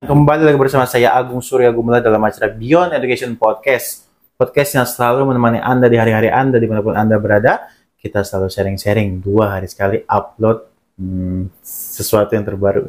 Kembali lagi bersama saya Agung Surya Gumula dalam acara Beyond Education Podcast. Podcast yang selalu menemani Anda di hari-hari Anda dimanapun Anda berada. Kita selalu sharing-sharing 2 hari sekali upload sesuatu yang terbaru.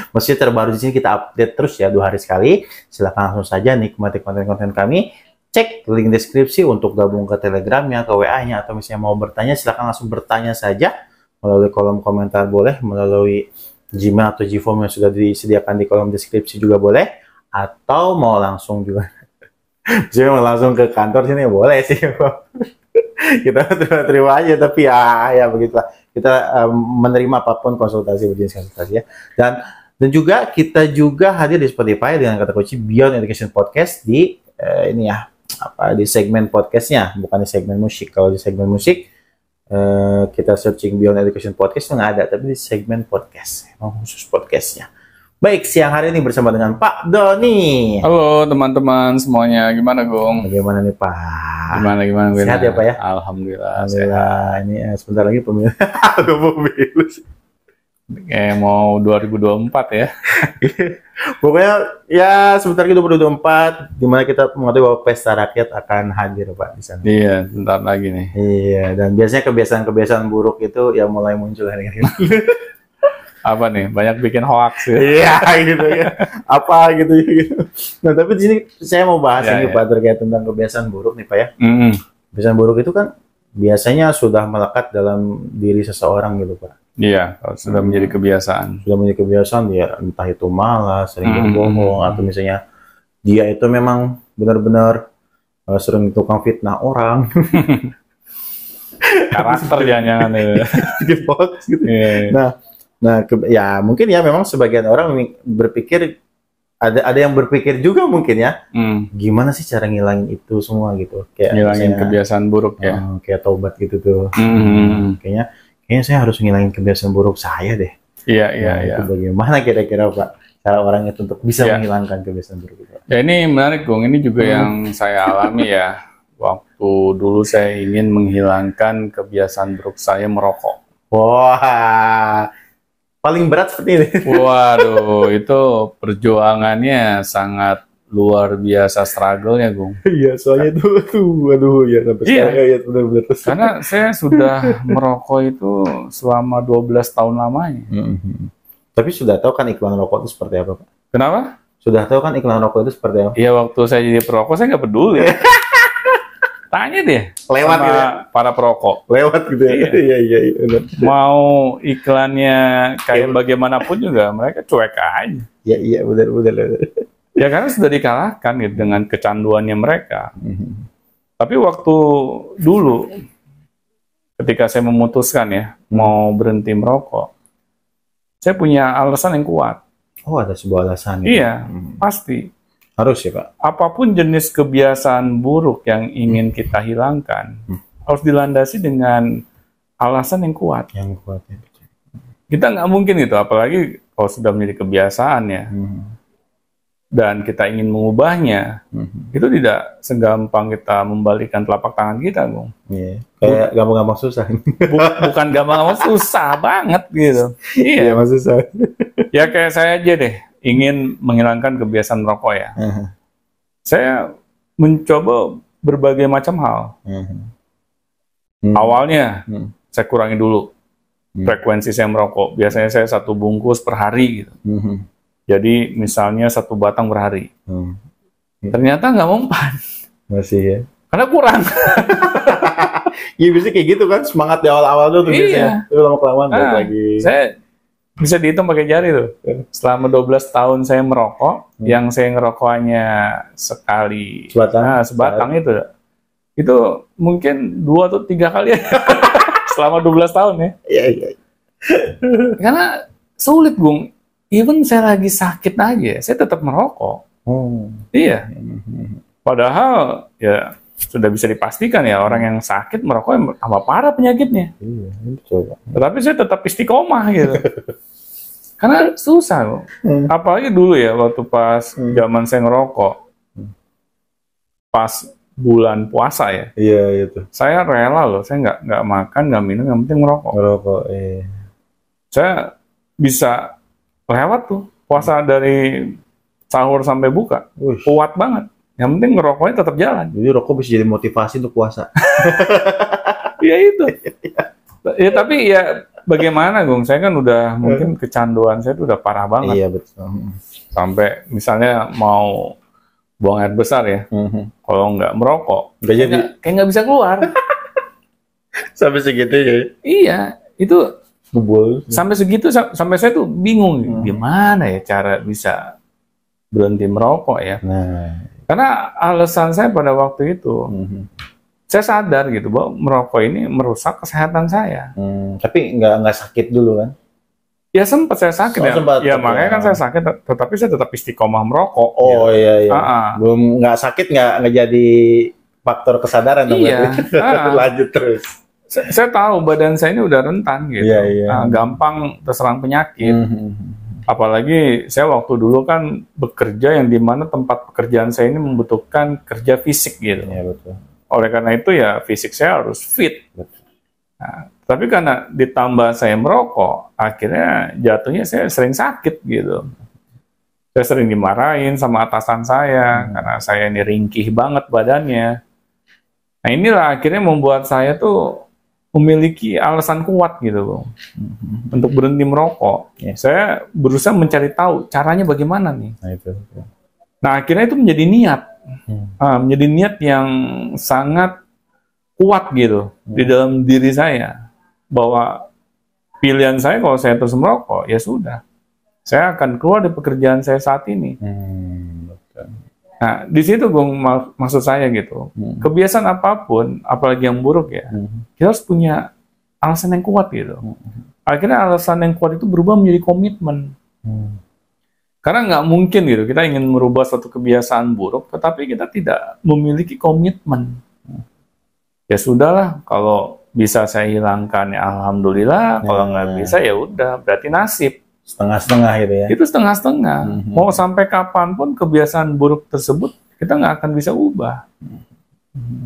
Maksudnya terbaru di sini kita update terus ya 2 hari sekali. Silahkan langsung saja nikmati konten-konten kami. Cek link deskripsi untuk gabung ke Telegramnya, ke WA-nya, atau misalnya mau bertanya silahkan langsung bertanya saja melalui kolom komentar boleh, melalui Gmail atau Gform yang sudah disediakan di kolom deskripsi juga boleh, atau mau langsung juga jadi mau langsung ke kantor sini boleh sih. Kita terima aja, tapi ya begitulah, kita menerima apapun konsultasi berjenis konsultasi ya. Dan juga kita juga hadir di Spotify dengan kata kunci Beyond Education Podcast di ini ya, di segmen podcastnya, bukan di segmen musik. Kalau di segmen musik kita searching Beyond Education Podcast nggak ada, tapi di segmen podcast, emang khusus podcastnya. Baik, siang hari ini bersama dengan Pak Doni. Halo teman-teman semuanya, gimana Gong? Bagaimana nih Pak? Gimana? Sehat ya Pak ya? Alhamdulillah. Ini sebentar lagi pemilu. Pemilu. Kayak mau 2024 ya. Pokoknya ya sebentar lagi 2024, dimana kita mengetahui bahwa pesta rakyat akan hadir Pak di sana. Iya, bentar lagi nih. Iya, dan biasanya kebiasaan-kebiasaan buruk itu yang mulai muncul hari-hari ini. Apa nih? Banyak bikin hoax ya. Iya gitu ya. Apa gitu. Nah, tapi di sini saya mau bahas ini Pak terkait tentang kebiasaan buruk nih Pak ya. Kebiasaan buruk itu kan biasanya sudah melekat dalam diri seseorang gitu Pak. Iya, kalau sudah menjadi kebiasaan. Sudah menjadi kebiasaan ya, entah itu malas, sering berbohong, atau misalnya dia itu memang benar-benar sering tukang fitnah orang. Karakter jangan-jangan ya. Gitu. Ya mungkin ya memang sebagian orang berpikir, ada yang berpikir juga mungkin ya, gimana sih cara ngilangin itu semua gitu, kayak ngilangin kebiasaan buruk ya, kayak taubat gitu tuh. Kayaknya saya harus ngilangin kebiasaan buruk saya deh. Iya. Itu bagaimana kira-kira Pak cara orang itu untuk bisa menghilangkan kebiasaan buruk itu? Ya ini menarik Gong, ini juga yang saya alami ya. Waktu dulu saya ingin menghilangkan kebiasaan buruk saya merokok. Wah, paling berat seperti ini. Waduh, itu perjuangannya sangat luar biasa struggle-nya, Gung. Iya, soalnya waduh ya sampai sekarang ya benar-benar. Karena saya sudah merokok itu selama 12 tahun lamanya. Tapi sudah tahu kan iklan rokok itu seperti apa, Pak? Kenapa? Sudah tahu kan iklan rokok itu seperti apa? Iya, waktu saya jadi perokok saya nggak peduli. Tanya deh lewat sama gitu ya? para perokok. Lewat gitu ya? Iya. Mau iklannya kayak bagaimanapun juga mereka cuek aja. Iya, benar. Ya karena sudah dikalahkan gitu dengan kecanduannya mereka. Tapi waktu dulu, ketika saya memutuskan ya mau berhenti merokok, saya punya alasan yang kuat. Oh, ada sebuah alasan. Iya, pasti. Harus ya Pak. Apapun jenis kebiasaan buruk yang ingin kita hilangkan, harus dilandasi dengan alasan yang kuat. Yang kuat ya. Kita nggak mungkin gitu, apalagi kalau sudah menjadi kebiasaan ya. Dan kita ingin mengubahnya, itu tidak segampang kita membalikan telapak tangan kita, Bung. Iya. Kayak gampang-gampang susah. Bukan gampang-gampang, susah banget gitu. Iya, susah. Ya kayak saya aja deh, ingin menghilangkan kebiasaan merokok ya. Saya mencoba berbagai macam hal. Awalnya, saya kurangi dulu frekuensi saya merokok. Biasanya saya 1 bungkus per hari gitu. Jadi misalnya 1 batang per hari. Ternyata nggak mempan. Masih ya. Karena kurang. Iya biasanya kayak gitu kan, semangat di awal-awal tuh biasanya. Tapi lama-kelamaan balik lagi. Saya bisa dihitung pakai jari tuh. Selama 12 tahun saya merokok, yang saya ngerokoknya sekali, sebatang itu. Itu mungkin 2 atau 3 kali ya. Selama 12 tahun ya. Iya. Karena sulit, Bung. Even saya lagi sakit aja, saya tetap merokok. Iya. Padahal ya sudah bisa dipastikan ya orang yang sakit merokok tambah parah penyakitnya. Iya, betul. Tetapi saya tetap istiqomah gitu. Karena susah. Apalagi dulu ya waktu pas zaman saya ngerokok. Pas bulan puasa ya. Iya itu. Saya rela loh, saya nggak makan, nggak minum, yang penting ngerokok. Ngerokok, Saya bisa lewat tuh Puasa dari sahur sampai buka. Kuat banget. Yang penting ngerokoknya tetap jalan. Jadi rokok bisa jadi motivasi untuk puasa. Ya itu. Ya tapi ya bagaimana, Gung? Saya kan udah mungkin kecanduan saya itu udah parah banget. Iya, betul. Sampai misalnya mau buang air besar ya. Kalau nggak merokok, kayak nggak bisa keluar. Sampai segitu ya? Iya, itu bubul. Sampai segitu, sampai saya tuh bingung. Gimana ya cara bisa berhenti merokok ya? Nah. Karena alasan saya pada waktu itu, saya sadar gitu bahwa merokok ini merusak kesehatan saya. Tapi nggak sakit dulu kan? Ya sempat saya sakit ya makanya kan saya sakit, tetapi saya tetap istiqomah merokok. Oh gitu. Iya. Belum nggak sakit nggak jadi faktor kesadaran dong. Iya. Lanjut terus. Saya tahu badan saya ini udah rentan gitu, gampang terserang penyakit. Apalagi saya waktu dulu kan bekerja yang dimana tempat pekerjaan saya ini membutuhkan kerja fisik gitu. Iya, betul. Oleh karena itu ya fisik saya harus fit. Betul. Nah, tapi karena ditambah saya merokok, akhirnya jatuhnya saya sering sakit gitu. Saya sering dimarahin sama atasan saya karena saya ini ringkih banget badannya. Nah inilah akhirnya membuat saya tuh memiliki alasan kuat gitu loh untuk berhenti merokok. Saya berusaha mencari tahu caranya bagaimana nih. Nah akhirnya itu menjadi niat, menjadi niat yang sangat kuat gitu di dalam diri saya, bahwa pilihan saya kalau saya terus merokok ya sudah, saya akan keluar dari pekerjaan saya saat ini. Nah, di situ maksud saya gitu. Kebiasaan apapun, apalagi yang buruk ya, kita harus punya alasan yang kuat gitu. Akhirnya alasan yang kuat itu berubah menjadi komitmen. Karena nggak mungkin gitu, kita ingin merubah suatu kebiasaan buruk, tetapi kita tidak memiliki komitmen. Ya sudahlah, kalau bisa saya hilangkan ya alhamdulillah, kalau nggak bisa ya udah, berarti nasib. Setengah-setengah gitu ya? Itu setengah-setengah. Mau sampai kapanpun kebiasaan buruk tersebut, kita nggak akan bisa ubah.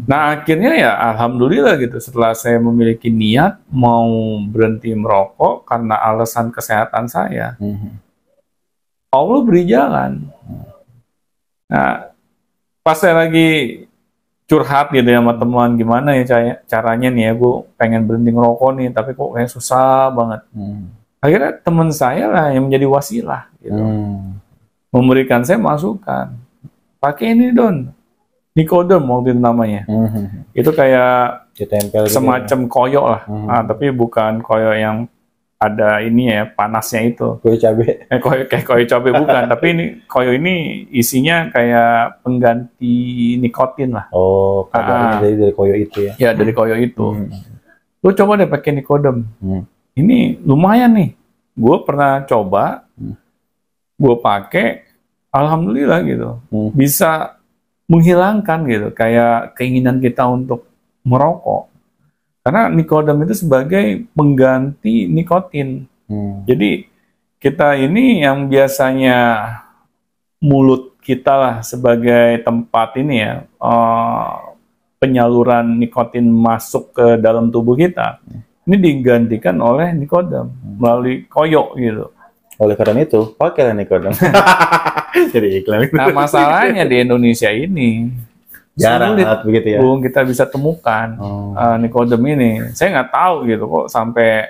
Nah akhirnya ya alhamdulillah gitu, setelah saya memiliki niat mau berhenti merokok karena alasan kesehatan saya, Allah beri jalan. Nah pas saya lagi curhat gitu ya sama teman, gimana ya caranya nih ya, gue pengen berhenti ngerokok nih, tapi kok kayak susah banget. Akhirnya teman saya lah yang menjadi wasilah gitu. Memberikan saya masukan. Pakai ini Don, Nicodem waktu itu namanya. Itu kayak semacam gitu, koyo lah. Tapi bukan koyo yang ada ini ya, panasnya itu. Koyo cabe. Kayak koyo cabe bukan, tapi ini koyo ini isinya kayak pengganti nikotin lah. Oh, kabarnya dari koyo itu ya. Ya, dari koyo itu. Lu coba deh pakai Nicodem. Ini lumayan nih, gue pernah coba, gue pakai, alhamdulillah gitu, bisa menghilangkan gitu, kayak keinginan kita untuk merokok. Karena Nicodem itu sebagai pengganti nikotin. Jadi kita ini yang biasanya mulut kita lah sebagai tempat ini ya, penyaluran nikotin masuk ke dalam tubuh kita. Ini digantikan oleh Nicodem melalui koyo gitu. Oleh karena itu, pakailah Nicodem. Jadi iklan. Nah masalahnya di Indonesia ini jarang begitu ya. Kita bisa temukan Nicodem ini. Saya nggak tahu gitu kok sampai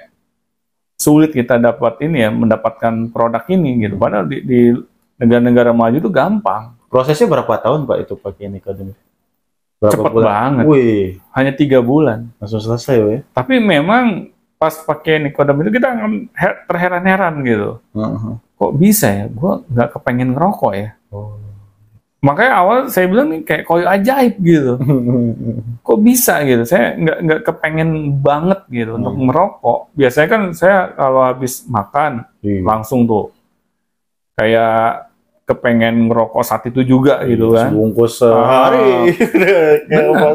sulit kita dapat ini ya, mendapatkan produk ini gitu. Padahal di negara-negara maju itu gampang. Prosesnya berapa tahun Pak itu pakai Nicodem? Cepet banget. Wih. Hanya 3 bulan. Langsung selesai ya. Tapi memang pas pakai Nicodem itu kita terheran-heran gitu. Kok bisa ya? Gue nggak kepengen ngerokok ya. Makanya awal saya bilang nih kayak koyo ajaib gitu. Kok bisa gitu? Saya nggak kepengen banget gitu untuk merokok. Biasanya kan saya kalau habis makan langsung tuh kayak kepengen ngerokok saat itu juga gitu kan. Sebungkus sehari.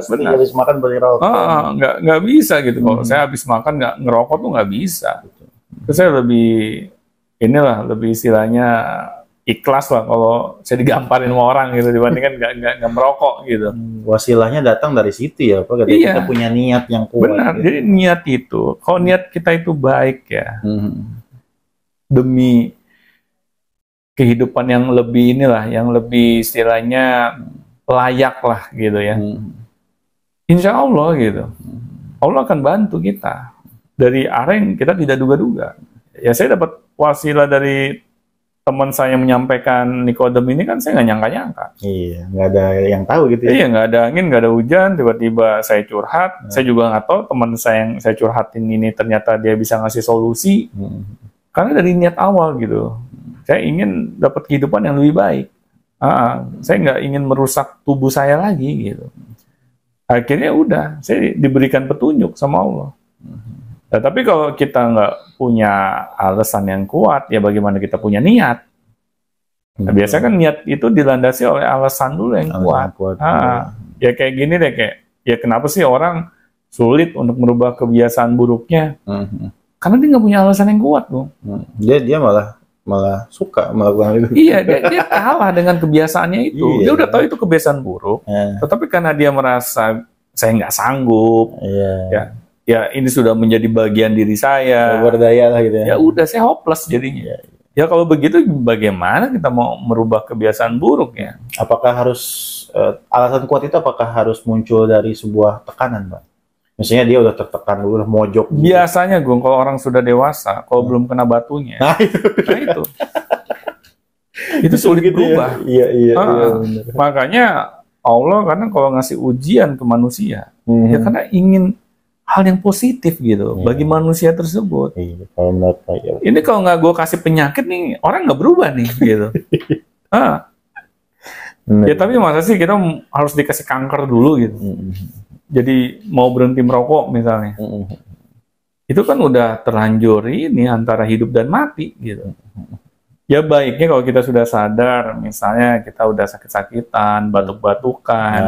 Benar. Habis makan beli rokok. Nggak bisa gitu. Kalau saya habis makan nggak ngerokok tuh nggak bisa. Terus saya lebih istilahnya ikhlas lah kalau saya digamparin sama orang gitu dibandingkan nggak merokok gitu. Wasilahnya datang dari situ ya Pak. Kita punya niat yang kuat. Benar. Gitu. Jadi niat itu, kalau niat kita itu baik ya, demi kehidupan yang lebih inilah, yang lebih istilahnya layak lah gitu ya. Insya Allah gitu. Allah akan bantu kita dari arah yang kita tidak duga-duga. Ya saya dapat wasilah dari teman saya yang menyampaikan Nikodem ini kan saya nggak nyangka-nyangka. Iya, nggak ada yang tahu gitu ya. Iya, nggak ada angin, nggak ada hujan, tiba-tiba saya curhat. Saya juga nggak tahu teman saya yang saya curhatin ini ternyata dia bisa ngasih solusi. Karena dari niat awal gitu. Saya ingin dapat kehidupan yang lebih baik. Saya nggak ingin merusak tubuh saya lagi gitu. Akhirnya udah, saya diberikan petunjuk sama Allah. Nah, tapi kalau kita nggak punya alasan yang kuat, ya bagaimana kita punya niat? Nah, biasanya kan niat itu dilandasi oleh alasan dulu yang kuat. Ya kayak gini deh, kayak ya kenapa sih orang sulit untuk merubah kebiasaan buruknya? Karena dia nggak punya alasan yang kuat, Bung. Dia malah suka melakukan itu. Iya, dia kalah dengan kebiasaannya itu. Iya. Dia udah tahu itu kebiasaan buruk, tetapi karena dia merasa saya nggak sanggup, ya ini sudah menjadi bagian diri saya. Berdaya lah gitu ya. Ya udah, saya hopeless jadinya. Ya kalau begitu bagaimana kita mau merubah kebiasaan buruk ya? Apakah harus alasan kuat itu apakah harus muncul dari sebuah tekanan, Pak? Misalnya dia udah tertekan dulu, mojok. Biasanya, Gung, kalau orang sudah dewasa, kalau belum kena batunya, itu. Itu sulit gitu berubah. Ya? Iya, benar. Makanya Allah kadang kalau ngasih ujian ke manusia, ya karena ingin hal yang positif gitu bagi manusia tersebut. Kalau menurut saya. Ini kalau nggak gue kasih penyakit nih, orang nggak berubah nih gitu. Ya tapi masa sih kita harus dikasih kanker dulu gitu. Jadi mau berhenti merokok misalnya, itu kan udah terlanjur ini antara hidup dan mati gitu. Ya baiknya kalau kita sudah sadar, misalnya kita udah sakit-sakitan, batuk-batukan,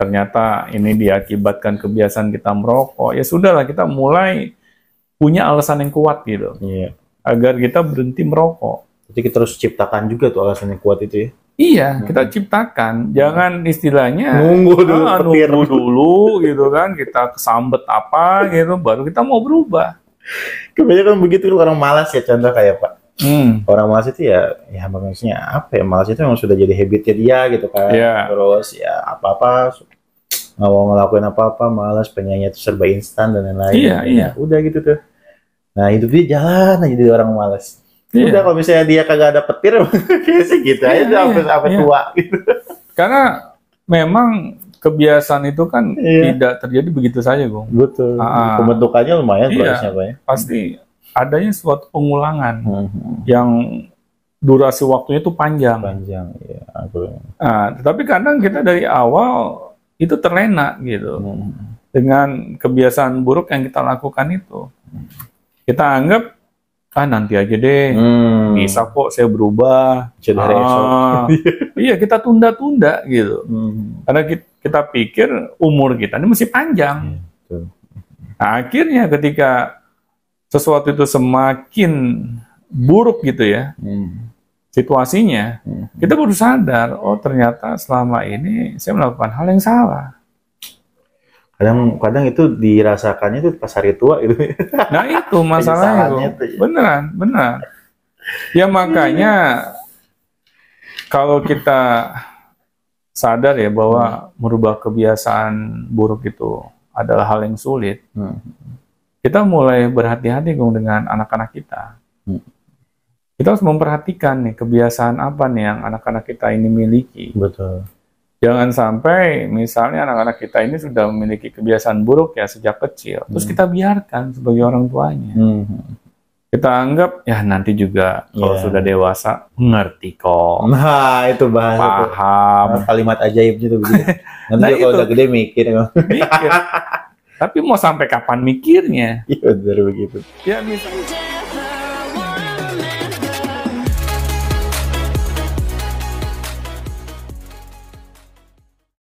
ternyata ini diakibatkan kebiasaan kita merokok, ya sudahlah kita mulai punya alasan yang kuat gitu, agar kita berhenti merokok. Jadi kita harus ciptakan juga tuh alasan yang kuat itu ya. Iya, kita ciptakan. Jangan istilahnya nunggu dulu gitu kan, kita kesambet apa gitu, baru kita mau berubah. Kebanyakan begitu orang malas ya, contoh kayak Pak. Orang malas itu ya maksudnya apa ya? Malas itu memang sudah jadi habitnya dia gitu kan. Terus ya apa-apa nggak mau ngelakuin apa-apa, malas, pengennya itu serba instan dan lain-lain. Iya. Udah gitu tuh. Nah hidup dia jalan aja jadi orang malas. Udah kalau misalnya dia kagak ada petir, kayak sih gitu aja sampai tua gitu. Karena memang kebiasaan itu kan tidak terjadi begitu saja, Bung. Betul. Pembentukannya lumayan prosesnya, Pak ya. Pasti adanya suatu pengulangan yang durasi waktunya itu panjang. Tetapi kadang kita dari awal itu terlena gitu dengan kebiasaan buruk yang kita lakukan itu. Kita anggap nanti aja deh, bisa kok saya berubah. Iya, kita tunda-tunda gitu. Karena kita pikir umur kita ini masih panjang. Nah, akhirnya ketika sesuatu itu semakin buruk gitu ya, situasinya, kita baru sadar, oh ternyata selama ini saya melakukan hal yang salah. Kadang itu dirasakannya itu pas hari tua gitu. Nah itu masalahnya tuh. Benar. Ya makanya kalau kita sadar ya bahwa merubah kebiasaan buruk itu adalah hal yang sulit, kita mulai berhati-hati dengan anak-anak kita. Kita harus memperhatikan nih kebiasaan apa nih yang anak-anak kita ini miliki. Betul. Jangan sampai misalnya anak-anak kita ini sudah memiliki kebiasaan buruk ya sejak kecil, terus kita biarkan sebagai orang tuanya. Kita anggap ya nanti juga kalau sudah dewasa ngerti kok. Nah itu bahasa paham. Kalimat ajaib gitu begitu. Nanti kalau udah gede mikir. Tapi mau sampai kapan mikirnya? Iya benar begitu. Ya misalnya